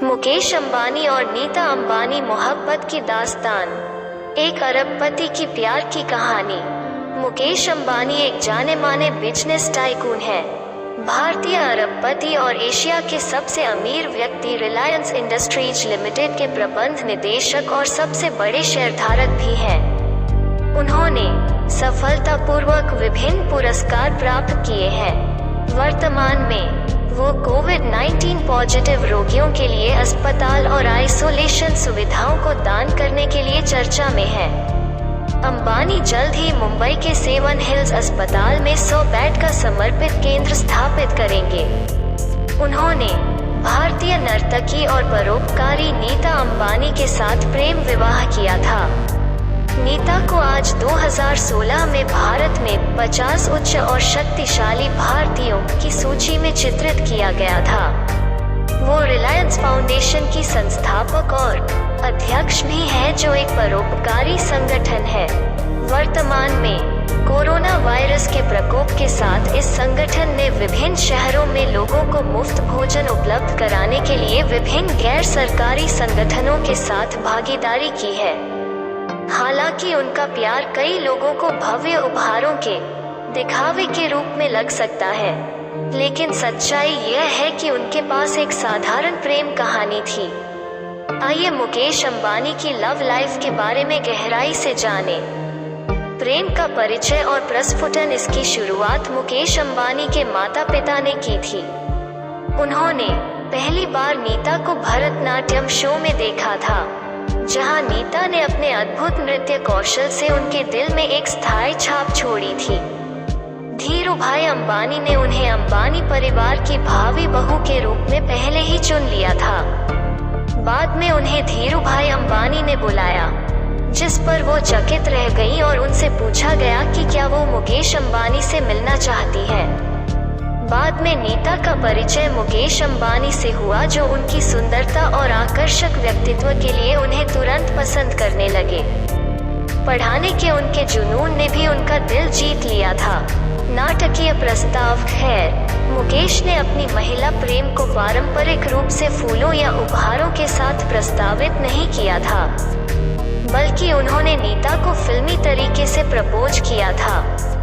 मुकेश अंबानी और नीता अंबानी मोहब्बत की दास्तान। एक अरबपति की प्यार की कहानी। मुकेश अंबानी एक जाने माने बिजनेस टाइकून है, भारतीय अरबपति और एशिया के सबसे अमीर व्यक्ति। रिलायंस इंडस्ट्रीज लिमिटेड के प्रबंध निदेशक और सबसे बड़े शेयरधारक भी हैं। उन्होंने सफलतापूर्वक विभिन्न पुरस्कार प्राप्त किए हैं। वर्तमान में वो कोविड-19 पॉजिटिव रोगियों के लिए अस्पताल और आइसोलेशन सुविधाओं को दान करने के लिए चर्चा में है। अंबानी जल्द ही मुंबई के 7 हिल्स अस्पताल में 100 बेड का समर्पित केंद्र स्थापित करेंगे। उन्होंने भारतीय नर्तकी और परोपकारी नीता अंबानी के साथ प्रेम विवाह किया था। नीता को आज 2016 में भारत में 50 उच्च और शक्तिशाली भारतीयों की सूची में चित्रित किया गया था। वो रिलायंस फाउंडेशन की संस्थापक और अध्यक्ष भी हैं, जो एक परोपकारी संगठन है। वर्तमान में कोरोना वायरस के प्रकोप के साथ इस संगठन ने विभिन्न शहरों में लोगों को मुफ्त भोजन उपलब्ध कराने के लिए विभिन्न गैर सरकारी संगठनों के साथ भागीदारी की है। हालांकि उनका प्यार कई लोगों को भव्य उपहारों के दिखावे के रूप में लग सकता है, लेकिन सच्चाई यह है कि उनके पास एक साधारण प्रेम कहानी थी। आइए मुकेश अंबानी की लव लाइफ के बारे में गहराई से जानें। प्रेम का परिचय और प्रस्फुटन। इसकी शुरुआत मुकेश अंबानी के माता पिता ने की थी। उन्होंने पहली बार नीता को भरतनाट्यम शो में देखा था, जहां नीता ने अपने अद्भुत नृत्य कौशल से उनके दिल में एक स्थायी छाप छोड़ी थी। धीरूभाई अंबानी ने उन्हें अंबानी परिवार की भावी बहू के रूप में पहले ही चुन लिया था। बाद में उन्हें धीरूभाई अंबानी ने बुलाया, जिस पर वो चकित रह गई और उनसे पूछा गया कि क्या वो मुकेश अंबानी से मिलना चाहती है। बाद में नीता का परिचय मुकेश अंबानी से हुआ, जो उनकी सुंदरता और आकर्षक व्यक्तित्व के लिए उन्हें तुरंत पसंद करने लगे। पढ़ाने के उनके जुनून ने भी उनका दिल जीत लिया था। नाटकीय प्रस्ताव। खैर, मुकेश ने अपनी महिला प्रेम को पारंपरिक रूप से फूलों या उपहारों के साथ प्रस्तावित नहीं किया था, बल्कि उन्होंने नीता को फिल्मी तरीके से प्रपोज किया था।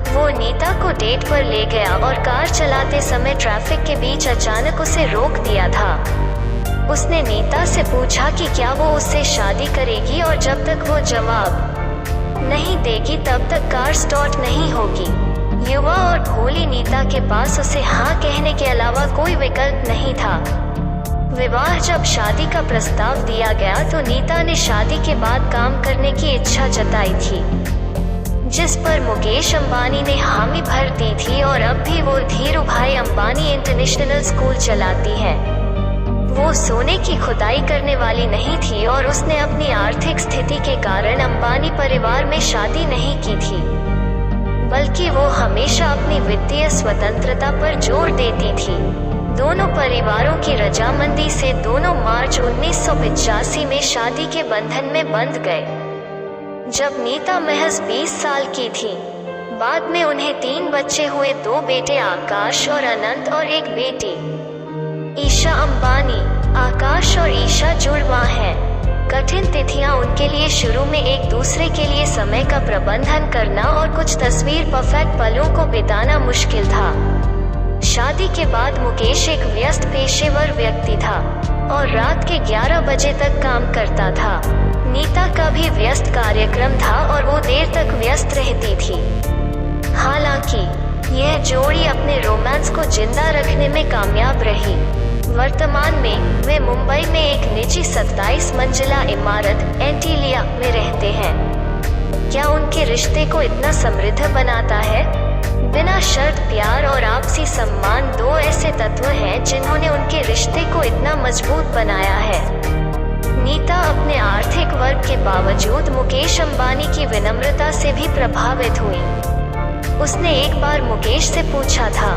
वो नीता को डेट पर ले गया और कार चलाते समय ट्रैफिक के बीच अचानक उसे रोक दिया था। उसने नीता से पूछा कि क्या वो उससे शादी करेगी, और जब तक वो जवाब नहीं देगी तब तक कार स्टार्ट नहीं होगी। युवा और भोली नीता के पास उसे हाँ कहने के अलावा कोई विकल्प नहीं था। विवाह। जब शादी का प्रस्ताव दिया गया तो नीता ने शादी के बाद काम करने की इच्छा जताई थी, जिस पर मुकेश अंबानी ने हामी भर दी थी, और अब भी वो धीरूभाई अंबानी इंटरनेशनल स्कूल चलाती है। वो सोने की खुदाई करने वाली नहीं थी और उसने अपनी आर्थिक स्थिति के कारण अंबानी परिवार में शादी नहीं की थी, बल्कि वो हमेशा अपनी वित्तीय स्वतंत्रता पर जोर देती थी। दोनों परिवारों की रजामंदी से दोनों मार्च 1985 में शादी के बंधन में बंध गए, जब नीता महज 20 साल की थी। बाद में उन्हें 3 बच्चे हुए, 2 बेटे आकाश और अनंत और एक बेटी ईशा अंबानी। आकाश और ईशा जुड़वा हैं। कठिन तिथियां उनके लिए शुरू में एक दूसरे के लिए समय का प्रबंधन करना और कुछ तस्वीर परफेक्ट पलों को बिताना मुश्किल था। शादी के बाद मुकेश एक व्यस्त पेशेवर व्यक्ति था और रात के 11 बजे तक काम करता था। नीता का भी व्यस्त कार्यक्रम था और वो देर तक व्यस्त रहती थी। हालांकि यह जोड़ी अपने रोमांस को जिंदा रखने में कामयाब रही। वर्तमान में वे मुंबई में एक निजी 27 मंजिला इमारत एंटीलिया में रहते हैं। क्या उनके रिश्ते को इतना समृद्ध बनाता है? बिना शर्त प्यार और आपसी सम्मान 2 ऐसे तत्व हैं जिन्होंने उनके रिश्ते को इतना मजबूत बनाया है। नीता अपने आर्थिक वर्ग के बावजूद मुकेश अंबानी की विनम्रता से भी प्रभावित हुई। उसने एक बार मुकेश से पूछा था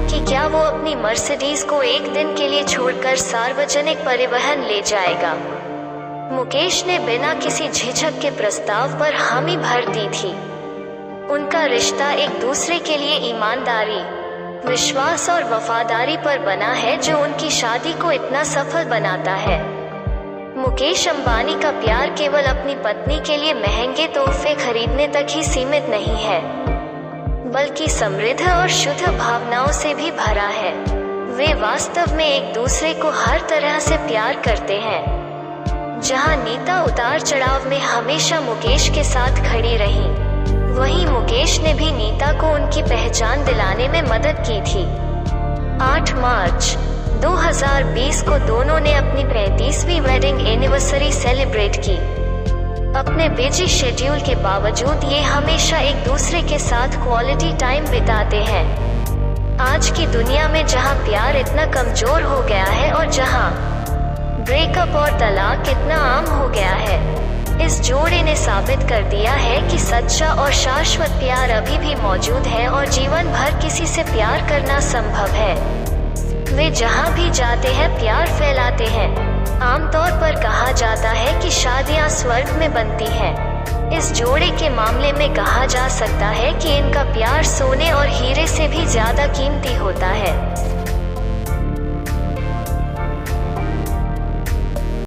कि क्या वो अपनी मर्सिडीज को एक दिन के लिए छोड़कर सार्वजनिक परिवहन ले जाएगा। मुकेश ने बिना किसी झिझक के प्रस्ताव पर हामी भर दी थी। उनका रिश्ता एक दूसरे के लिए ईमानदारी, विश्वास और वफादारी पर बना है जो उनकी शादी को इतना सफल बनाता है। मुकेश अंबानी का प्यार केवल अपनी पत्नी के लिए महंगे तोहफे खरीदने तक ही सीमित नहीं है, बल्कि समृद्ध और शुद्ध भावनाओं से भी भरा है। वे वास्तव में एक दूसरे को हर तरह से प्यार करते हैं। जहां नीता उतार चढ़ाव में हमेशा मुकेश के साथ खड़ी रही, वहीं मुकेश ने भी नीता को उनकी पहचान दिलाने में मदद की थी। 8 मार्च 2020 को दोनों ने अपनी 35वीं वेडिंग एनिवर्सरी सेलिब्रेट की। अपने बिजी शेड्यूल के बावजूद ये हमेशा एक दूसरे के साथ क्वालिटी टाइम बिताते हैं। आज की दुनिया में जहां प्यार इतना कमजोर हो गया है और जहां ब्रेकअप और तलाक इतना आम हो गया है, इस जोड़े ने साबित कर दिया है कि सच्चा और शाश्वत प्यार अभी भी मौजूद है और जीवन भर किसी से प्यार करना संभव है। वे जहां भी जाते हैं प्यार फैलाते हैं। आमतौर पर कहा जाता है कि शादियां स्वर्ग में बनती हैं। इस जोड़े के मामले में कहा जा सकता है कि इनका प्यार सोने और हीरे से भी ज्यादा कीमती होता है।